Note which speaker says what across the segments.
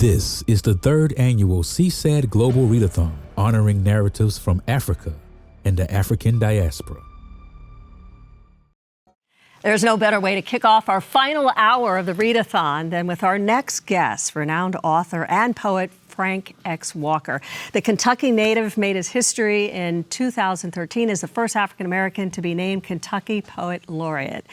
Speaker 1: This is the third annual CSAD Global Readathon, honoring narratives from Africa and the African diaspora.
Speaker 2: There's no better way to kick off our final hour of the Readathon than with our next guest, renowned author and poet Frank X. Walker. The Kentucky native made his history in 2013 as the first African American to be named Kentucky Poet Laureate.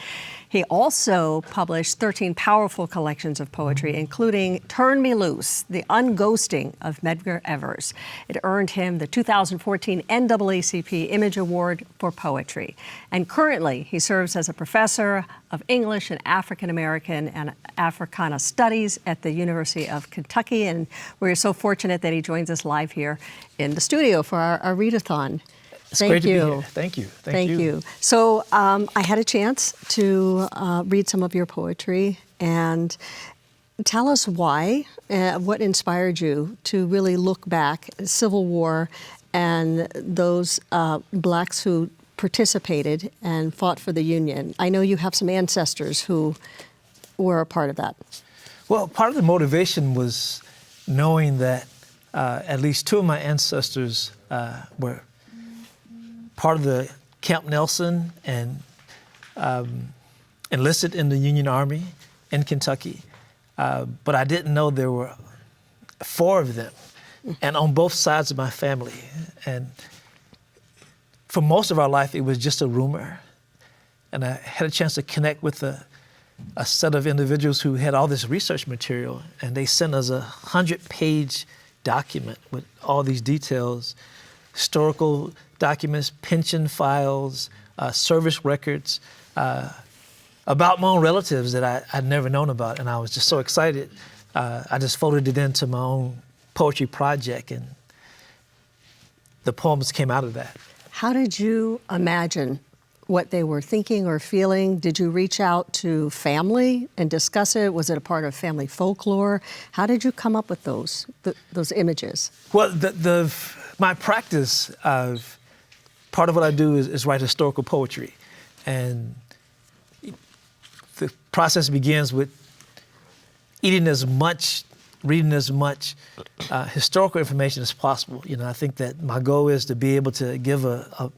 Speaker 2: He also published 13 powerful collections of poetry, including Turn Me Loose, The Unghosting of Medgar Evers. It earned him the 2014 NAACP Image Award for Poetry. And currently, he serves as a professor of English and African American and Africana Studies at the University of Kentucky. And we're so fortunate that he joins us live here in the studio for our Readathon.
Speaker 3: It's great to be here. Thank you.
Speaker 2: Thank you. So I had a chance to read some of your poetry, and tell us why, what inspired you to really look back at Civil War and those blacks who participated and fought for the Union. I know you have some ancestors who were a part of that.
Speaker 3: Well, part of the motivation was knowing that at least two of my ancestors were part of the Camp Nelson and enlisted in the Union Army in Kentucky. But I didn't know there were 4 of them, and on both sides of my family. And for most of our life, it was just a rumor. And I had a chance to connect with a set of individuals who had all this research material, and they sent us a 100-page document with all these details, historical documents, pension files, service records, about my own relatives that I'd never known about. And I was just so excited. I just folded it into my own poetry project, and the poems came out of that.
Speaker 2: How did you imagine what they were thinking or feeling? Did you reach out to family and discuss it? Was it a part of family folklore? How did you come up with those images?
Speaker 3: Well, my practice of part of what I do is write historical poetry. And the process begins with reading as much historical information as possible. You know, I think that my goal is to be able to give a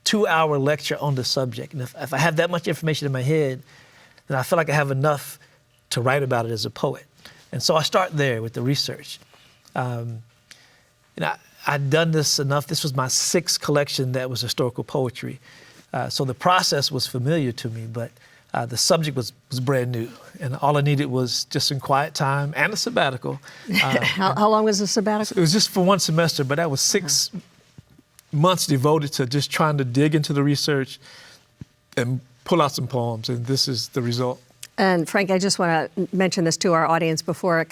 Speaker 3: 2-hour lecture on the subject. And if I have that much information in my head, then I feel like I have enough to write about it as a poet. And so I start there with the research. I'd done this enough. This was my 6th collection that was historical poetry. So the process was familiar to me, but the subject was brand new. And all I needed was just some quiet time and a sabbatical.
Speaker 2: How long was the sabbatical?
Speaker 3: It was just for 1 semester, but that was 6 months devoted to just trying to dig into the research and pull out some poems, and this is the result.
Speaker 2: And Frank, I just want to mention this to our audience before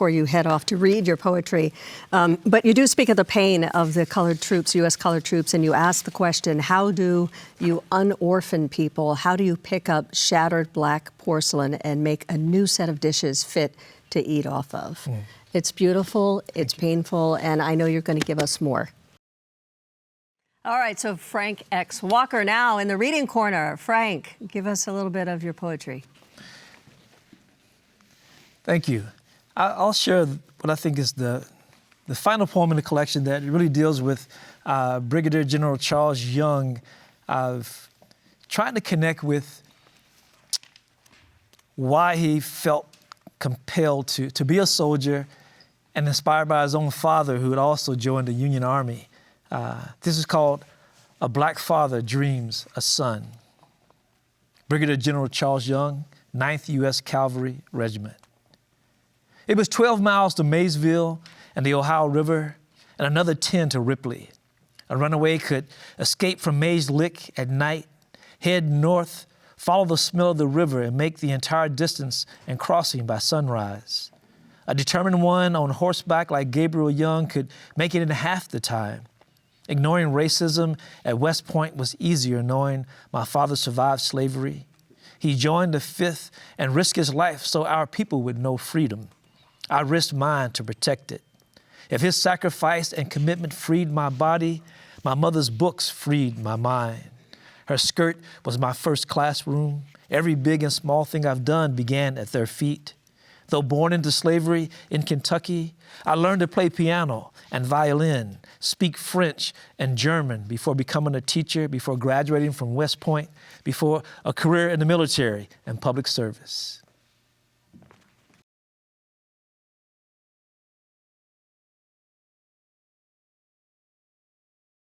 Speaker 2: you head off to read your poetry. But you do speak of the pain of the colored troops, U.S. colored troops, and you ask the question, how do you unorphan people? How do you pick up shattered black porcelain and make a new set of dishes fit to eat off of? It's beautiful, it's painful, and I know you're going to give us more. All right, so Frank X. Walker now in the reading corner. Frank, give us a little bit of your poetry.
Speaker 3: Thank you. I'll share what I think is the final poem in the collection that really deals with Brigadier General Charles Young of trying to connect with why he felt compelled to be a soldier and inspired by his own father, who had also joined the Union Army. This is called A Black Father Dreams a Son. Brigadier General Charles Young, 9th U.S. Cavalry Regiment. It was 12 miles to Maysville and the Ohio River, and another 10 to Ripley. A runaway could escape from Mays Lick at night, head north, follow the smell of the river, and make the entire distance and crossing by sunrise. A determined one on horseback like Gabriel Young could make it in half the time. Ignoring racism at West Point was easier, knowing my father survived slavery. He joined the 5th and risked his life so our people would know freedom. I risked mine to protect it. If his sacrifice and commitment freed my body, my mother's books freed my mind. Her skirt was my first classroom. Every big and small thing I've done began at their feet. Though born into slavery in Kentucky, I learned to play piano and violin, speak French and German before becoming a teacher, before graduating from West Point, before a career in the military and public service.